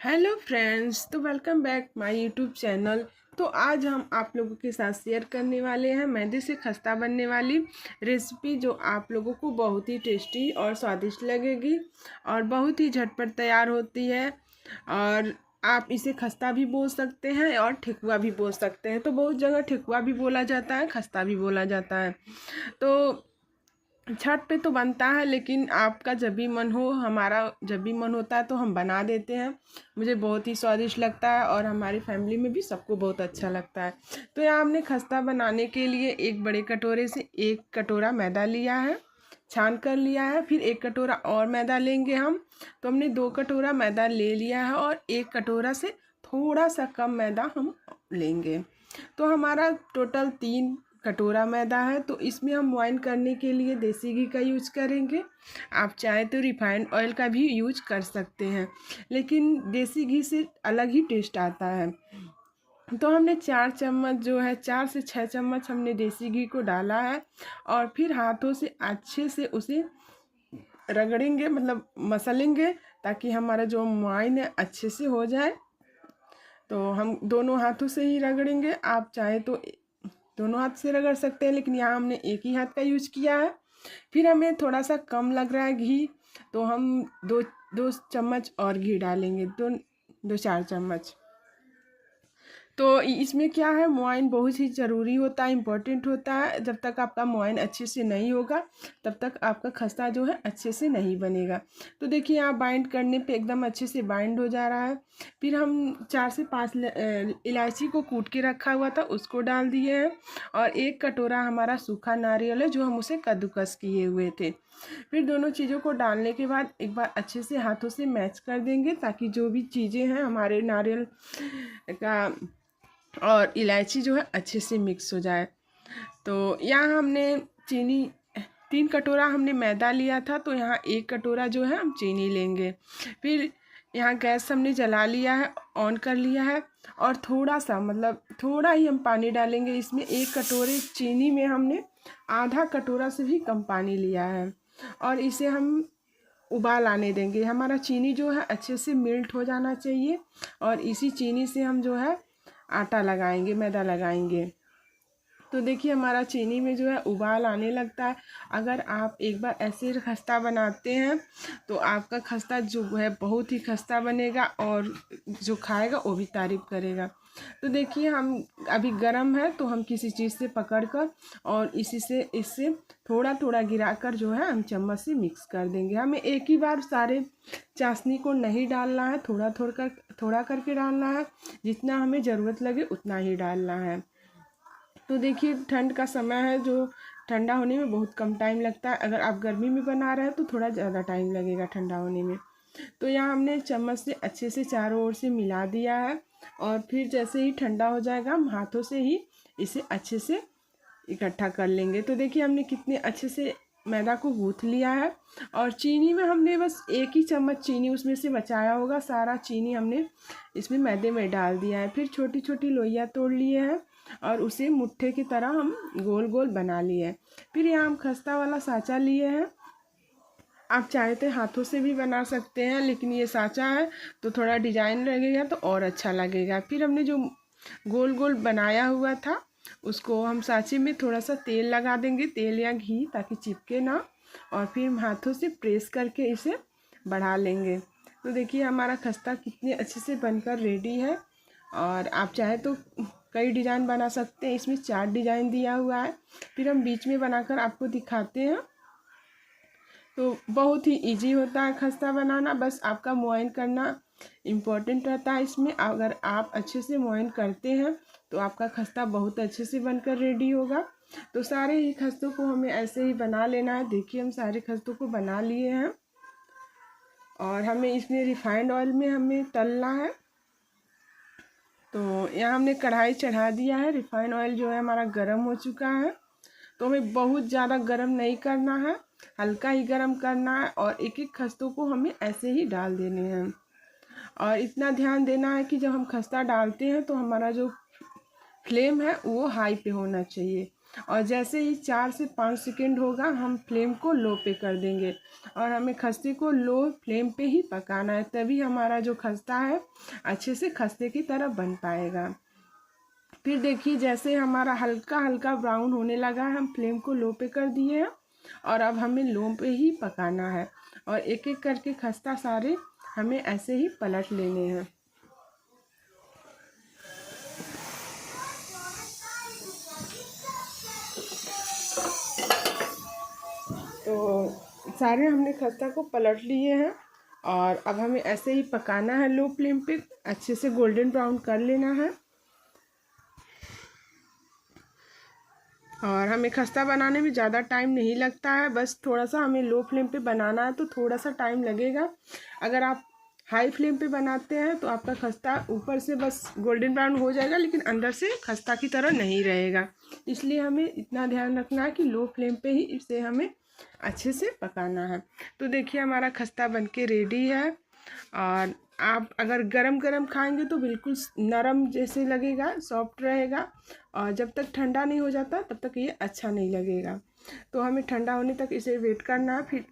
Hello friends, तो welcome back my YouTube channel. तो आज हम आप लोगों के साथ शेयर करने वाले हैं मैदे से खस्ता बनने वाली रेसिपी, जो आप लोगों को बहुत ही टेस्टी और स्वादिष्ट लगेगी और बहुत ही झटपट तैयार होती है। और आप इसे खस्ता भी बोल सकते हैं और ठेकुआ भी बोल सकते हैं। तो बहुत जगह ठेकुआ भी बोला जाता है, खस्ता भी बोला जाता है। तो छठ पे तो बनता है, लेकिन आपका जब भी मन हो, हमारा जब भी मन होता है तो हम बना देते हैं। मुझे बहुत ही स्वादिष्ट लगता है और हमारी फैमिली में भी सबको बहुत अच्छा लगता है। तो यहाँ हमने खस्ता बनाने के लिए एक बड़े कटोरे से 1 कटोरा मैदा लिया है, छान कर लिया है। फिर 1 कटोरा और मैदा लेंगे हम। तो हमने 2 कटोरा मैदा ले लिया है और 1 कटोरा से थोड़ा सा कम मैदा हम लेंगे। तो हमारा टोटल 3 कटोरा मैदा है। तो इसमें हम मॉइन करने के लिए देसी घी का यूज करेंगे। आप चाहे तो रिफाइंड ऑयल का भी यूज कर सकते हैं, लेकिन देसी घी से अलग ही टेस्ट आता है। तो हमने 4 चम्मच जो है, 4 से 6 चम्मच हमने देसी घी को डाला है और फिर हाथों से अच्छे से उसे रगड़ेंगे, मतलब मसलेंगे, ताकि हमारा जो मॉइन है अच्छे से हो जाए। तो हम दोनों हाथों से ही रगड़ेंगे। आप चाहे तो दोनों हाथ से रगड़ सकते हैं, लेकिन यहाँ हमने एक ही हाथ का यूज किया है। फिर हमें थोड़ा सा कम लग रहा है घी, तो हम दो दो चम्मच और घी डालेंगे, 2-4 चम्मच। तो इसमें क्या है, मोइन बहुत ही ज़रूरी होता है, इम्पोर्टेंट होता है। जब तक आपका मोइन अच्छे से नहीं होगा, तब तक आपका खस्ता जो है अच्छे से नहीं बनेगा। तो देखिए, यहाँ बाइंड करने पे एकदम अच्छे से बाइंड हो जा रहा है। फिर हम 4 से 5 इलायची को कूट के रखा हुआ था, उसको डाल दिए हैं। और 1 कटोरा हमारा सूखा नारियल है, जो हम उसे कद्दूकस किए हुए थे। फिर दोनों चीज़ों को डालने के बाद एक बार अच्छे से हाथों से मैच कर देंगे, ताकि जो भी चीज़ें हैं हमारे नारियल का और इलायची जो है अच्छे से मिक्स हो जाए। तो यहाँ हमने चीनी, 3 कटोरा हमने मैदा लिया था, तो यहाँ 1 कटोरा जो है हम चीनी लेंगे। फिर यहाँ गैस हमने जला लिया है, ऑन कर लिया है। और थोड़ा सा, मतलब थोड़ा ही हम पानी डालेंगे इसमें। 1 कटोरे चीनी में हमने आधा कटोरा से भी कम पानी लिया है और इसे हम उबाल आने देंगे। हमारा चीनी जो है अच्छे से मेल्ट हो जाना चाहिए और इसी चीनी से हम जो है आटा लगाएंगे, मैदा लगाएंगे। तो देखिए, हमारा चीनी में जो है उबाल आने लगता है। अगर आप एक बार ऐसे खस्ता बनाते हैं तो आपका खस्ता जो है बहुत ही खस्ता बनेगा और जो खाएगा वो भी तारीफ़ करेगा। तो देखिए, हम अभी गरम है, तो हम किसी चीज़ से पकड़कर और इससे थोड़ा थोड़ा गिराकर जो है हम चम्मच से मिक्स कर देंगे। हमें एक ही बार सारे चाशनी को नहीं डालना है, थोड़ा करके डालना है। जितना हमें ज़रूरत लगे उतना ही डालना है। तो देखिए, ठंड का समय है, जो ठंडा होने में बहुत कम टाइम लगता है। अगर आप गर्मी में बना रहे हैं तो थोड़ा ज़्यादा टाइम लगेगा ठंडा होने में। तो यहाँ हमने चम्मच से अच्छे से चारों ओर से मिला दिया है और फिर जैसे ही ठंडा हो जाएगा, हम हाथों से ही इसे अच्छे से इकट्ठा कर लेंगे। तो देखिए, हमने कितने अच्छे से मैदा को गूँथ लिया है। और चीनी में हमने बस 1 ही चम्मच चीनी उसमें से बचाया होगा, सारा चीनी हमने इसमें मैदे में डाल दिया है। फिर छोटी छोटी लोइयाँ तोड़ लिए हैं और उसे मुट्ठे की तरह हम गोल गोल बना लिए हैं। फिर यहाँ हम खस्ता वाला साँचा लिए हैं। आप चाहे तो हाथों से भी बना सकते हैं, लेकिन ये साँचा है तो थोड़ा डिजाइन लगेगा तो और अच्छा लगेगा। फिर हमने जो गोल गोल बनाया हुआ था, उसको हम साँचे में थोड़ा सा तेल लगा देंगे, तेल या घी, ताकि चिपके ना। और फिर हम हाथों से प्रेस करके इसे बढ़ा लेंगे। तो देखिए, हमारा खस्ता कितने अच्छे से बनकर रेडी है। और आप चाहे तो कई डिज़ाइन बना सकते हैं, इसमें 4 डिज़ाइन दिया हुआ है। फिर हम बीच में बनाकर आपको दिखाते हैं। तो बहुत ही इजी होता है खस्ता बनाना, बस आपका मुआयन करना इम्पोर्टेंट रहता है इसमें। अगर आप अच्छे से मुआयन करते हैं तो आपका खस्ता बहुत अच्छे से बनकर रेडी होगा। तो सारे ही खस्तों को हमें ऐसे ही बना लेना है। देखिए, हम सारे खस्तों को बना लिए हैं और हमें इसमें रिफाइंड ऑयल में हमें तलना है। तो यहाँ हमने कढ़ाई चढ़ा दिया है। रिफाइंड ऑयल जो है हमारा गर्म हो चुका है। तो हमें बहुत ज़्यादा गर्म नहीं करना है, हल्का ही गर्म करना है और एक एक खस्तों को हमें ऐसे ही डाल देने हैं। और इतना ध्यान देना है कि जब हम खस्ता डालते हैं तो हमारा जो फ्लेम है वो हाई पे होना चाहिए। और जैसे ही 4 से 5 सेकेंड होगा हम फ्लेम को लो पे कर देंगे। और हमें खस्ते को लो फ्लेम पे ही पकाना है, तभी हमारा जो खस्ता है अच्छे से खस्ते की तरह बन पाएगा। फिर देखिए जैसे हमारा हल्का हल्का ब्राउन होने लगा है, हम फ्लेम को लो पे कर दिए हैं और अब हमें लो पे ही पकाना है। और एक एक करके खस्ता सारे हमें ऐसे ही पलट लेने हैं। तो सारे हमने खस्ता को पलट लिए हैं और अब हमें ऐसे ही पकाना है लो फ्लेम पे, अच्छे से गोल्डन ब्राउन कर लेना है। और हमें खस्ता बनाने में ज़्यादा टाइम नहीं लगता है, बस थोड़ा सा हमें लो फ्लेम पे बनाना है तो थोड़ा सा टाइम लगेगा। अगर आप हाई फ्लेम पे बनाते हैं तो आपका खस्ता ऊपर से बस गोल्डन ब्राउन हो जाएगा लेकिन अंदर से खस्ता की तरह नहीं रहेगा। इसलिए हमें इतना ध्यान रखना है कि लो फ्लेम पे ही इसे हमें अच्छे से पकाना है। तो देखिए हमारा खस्ता बनके रेडी है। और आप अगर गरम गरम खाएंगे तो बिल्कुल नरम जैसे लगेगा, सॉफ्ट रहेगा। और जब तक ठंडा नहीं हो जाता तब तक ये अच्छा नहीं लगेगा। तो हमें ठंडा होने तक इसे वेट करना है। फिर